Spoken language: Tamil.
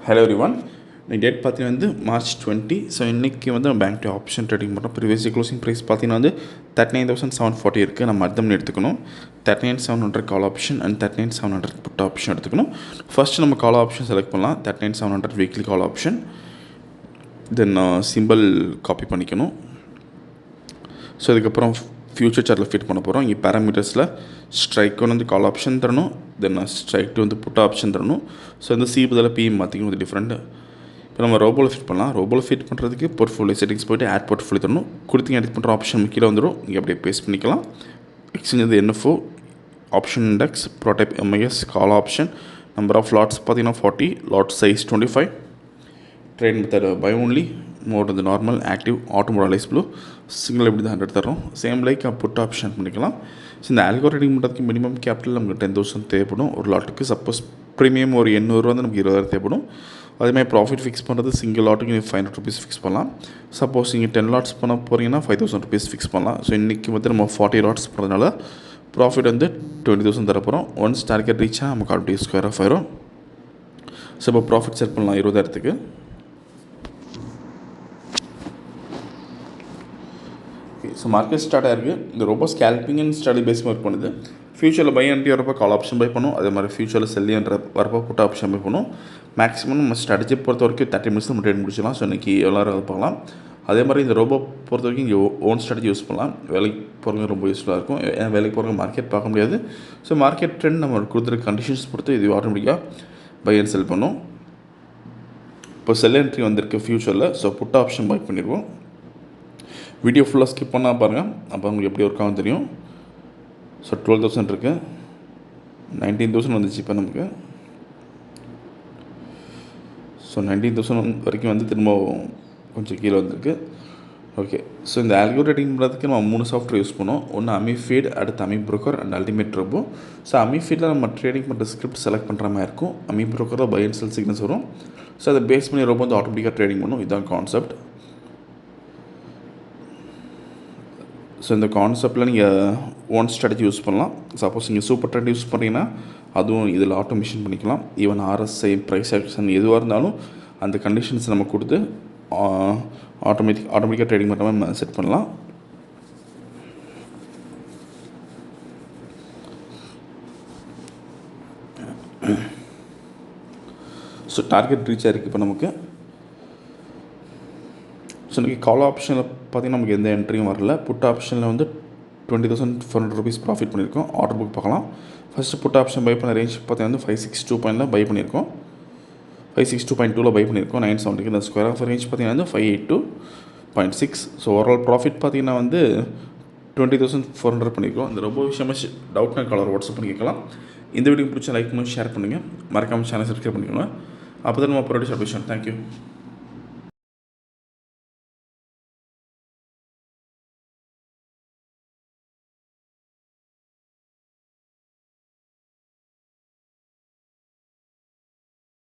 Hello everyone. இன்னைக்கு டேட் பார்த்தீங்கன்னா வந்து March 20. ஸோ இன்றைக்கி வந்து நம்ம பேங்க் ஆப்ஷன் ட்ரேடிங் பண்ணுறோம். ப்ரீவியஸ் க்ளோசிங் ப்ரைஸ் பார்த்தீங்கன்னா வந்து 39,740 இருக்குது. நம்ம அர்த்தம் எடுத்துக்கணும். 39,700 call option and 39,700 put option எடுத்துக்கணும். ஃபஸ்ட்டு நம்ம கால் ஆப்ஷன் செலக்ட் பண்ணலாம். 39,700 weekly call option. Then simple copy பண்ணிக்கணும். ஸோ இதுக்கப்புறம் ஃபியூச்சர் சார்ட்டில் ஃபிட் பண்ண போகிறோம். இங்கே பேராமீட்டர்ஸில் ஸ்ட்ரைக் வந்து கால் ஆப்ஷன் தரணும். தென் ஸ்ட்ரைக் வந்து புட் ஆப்ஷன் தரணும். ஸோ இந்த சி பதில் பிஎம் பார்த்திங்கன்னா இது டிஃப்ரெண்ட். இப்போ நம்ம ரோபோவில் ஃபிட் பண்ணலாம். ரோபோவில் ஃபிட் பண்ணுறதுக்கு போர்ட்ஃபோலியோ செட்டிங்ஸ் போய்ட்டு ஆட் போர்ட்ஃபோலியோ தரணும். கொடுத்தீங்க எடிட் பண்ணுற ஆப்ஷன் கீழே வந்துடும். இங்கே அப்படியே பேஸ்ட் பண்ணிக்கலாம். எக்ஸ்சேஞ்ச் வந்து என்எஃப்ஓ ஆப்ஷன் இண்டெக்ஸ் ப்ரோடைப் MIS call option number of lots பார்த்தீங்கன்னா 40, lot size 25. Trade method buy only, mode வந்து நார்மல், ஆக்டிவ், ஆட்டோ மோடலைஸ் ப்ளூ, சிங்கிள் எப்படி தான் 100 தரோம். சேம் லைக் புட் ஆப்ஷன் பண்ணிக்கலாம். ஸோ இந்த ஆல்கோ ட்ரேடிங் பண்ணுறதுக்கு மினிமம் கேபிட்டல் நமக்கு 10,000 தேவைப்படும் ஒரு லாட்டுக்கு. சப்போஸ் ப்ரீமியம் ஒரு 800 வந்து நமக்கு 20,000 தேவைப்படும். அதேமாதிரி ப்ராஃபிட் ஃபிக்ஸ் பண்ணுறது சிங்கிள் லாட்டுக்கு நீங்கள் 500 ருபீஸ் ஃபிக்ஸ் பண்ணலாம். சப்போஸ் நீங்கள் 10 லாட்ஸ் பண்ண போகிறீங்கன்னா 5,000 ருபீஸ் ஃபிக்ஸ் பண்ணலாம். ஸோ இன்றைக்கி வந்து நம்ம 40 லாட்ஸ் பண்ணுறதுனால ப்ராஃபிட் வந்து 20,000 தரப்போகிறோம். ஒன்ஸ் டார்கெட் ரீச் ஆனால் நமக்கு ஆல்ரெடி ஸ்கொயர் ஆஃப் ஆயிரும். ஸோ இப்போ ப்ராஃபிட் செட் பண்ணலாம் 20,000க்கு. ஸோ மார்க்கெட் ஸ்டார்ட் ஆகிருக்கு. இந்த ரொம்ப scalping and study base work பண்ணுது. ஃபியூச்சரில் பை என்ட்ரி வரப்போ கால் ஆப்ஷன் பை பண்ணும். அதே மாதிரி ஃபியூச்சரில் செல்லின்ற வரப்போ புட் ஆப்ஷன் பை பண்ணும். மேக்ஸிமம் நம்ம ஸ்ட்ராட்டஜி பொறுத்த வரைக்கும் 30 மினிட்ஸ் நம்ம ட்ரேட் முடிச்சிடலாம். ஸோ இன்றைக்கி எல்லோரும் அதை பார்க்கலாம். அதே மாதிரி இந்த ரோபோ பொறுத்த வரைக்கும் இங்கே ஓன் ஸ்ட்ராட்டஜி யூஸ் பண்ணலாம். வேலைக்கு போகிறவங்க ரொம்ப யூஸ்ஃபுல்லாக இருக்கும். ஏன்னா வேலைக்கு போகிறவங்க மார்க்கெட் பார்க்க முடியாது. ஸோ மார்க்கெட் ட்ரெண்ட் நம்ம கொடுத்துருக்க கண்டிஷன்ஸ் பொறுத்து இது ஆட்டோமேட்டிக்காக பை அண்ட் செல் பண்ணும். இப்போ செல் என்ட்ரி வந்திருக்கு ஃபியூச்சரில். ஸோ புட் ஆப்ஷன் பை பண்ணிடுவோம். வீடியோ ஃபுல்லாக ஸ்கிப் பண்ணால் பாருங்கள், அப்போ உங்களுக்கு எப்படி ஒர்க் ஆகும் தெரியும். ஸோ 12,000 இருக்குது, 19,000 வந்துச்சு இப்போ நமக்கு. ஸோ 19,000 வரைக்கும் வந்து திரும்ப கொஞ்சம் கீழே வந்திருக்கு. ஓகே, ஸோ இந்த ஆல்கோ ட்ரேடிங் பண்ணுறதுக்கு நம்ம 3 சாஃப்ட்வேர் யூஸ் பண்ணோம். ஒன்று அமிஃபீட், அடுத்து Ami broker and ultimate robo. So அமிஃபீடில் நம்ம ட்ரேடிங் பண்ணுற ஸ்கிரிப்ட் செலக்ட் பண்ணுற மாதிரி இருக்கும். அமி ப்ரோக்கரில் பை அண்ட் செல் சிக்னல்ஸ் வரும். ஸோ அதை பேஸ் பண்ணி ரோபோ வந்து ஆட்டோமேட்டிக்காக ட்ரேடிங் பண்ணும். இதுதான் கான்செப்ட். ஸோ இந்த கான்செப்டில் நீங்கள் ஓன் ஸ்ட்ராட்டஜி யூஸ் பண்ணலாம். சப்போஸ் நீங்கள் சூப்பர் ட்ரெண்ட் யூஸ் பண்ணிங்கன்னா அதுவும் இதில் ஆட்டோமேஷன் பண்ணிக்கலாம். ஈவன் ஆர்எஸ்ஐ ப்ரைஸ் ஆக்ஷன் எதுவாக இருந்தாலும் அந்த கண்டிஷன்ஸ் நம்ம கொடுத்து ஆட்டோமேட்டிக்காக ட்ரேடிங் பண்ணுற மாதிரி நம்ம செட் பண்ணலாம். ஸோ டார்கெட் ரீச் ஆகிருக்கு இப்போ நமக்கு. ஸோ இன்றைக்கி கால் ஆப்ஷனில் பார்த்திங்கன்னா நமக்கு எந்த என்ட்ரியும் வரல. புட் ஆப்ஷனில் வந்து 20,400 ருபீஸ் ப்ராஃபிட் பண்ணியிருக்கோம். ஆர்டர் புக் பார்க்கலாம். ஃபஸ்ட்டு புட் ஆப்ஷன் பை பண்ண ரேஞ்ச் பார்த்தீங்கன்னா வந்து 562.ல பை பண்ணியிருக்கோம். 562.2ல் பை பண்ணியிருக்கோம். 970க்கு இந்த ஸ்கொயர் ஆஃப் ரேஞ்ச் பார்த்திங்கன்னா வந்து 582.6. ஸோ ஓவரால் ப்ராஃபிட் பார்த்திங்கன்னா வந்து 20,400 பண்ணியிருக்கோம். இந்த ரொம்ப விஷயமா டவுட்னா காலர் வாட்ஸ்அப் பண்ணி கேட்கலாம். இந்த வீடியோ பிடிச்சா லைக் பண்ணி ஷேர் பண்ணுங்கள். மறக்காமல் சேனல் சப்ஸ்கிரைப் பண்ணிக்கோங்க. அப்போ தான் நம்ம ப்ரொடியூஸ் அப்டேஷன். தேங்க்யூ.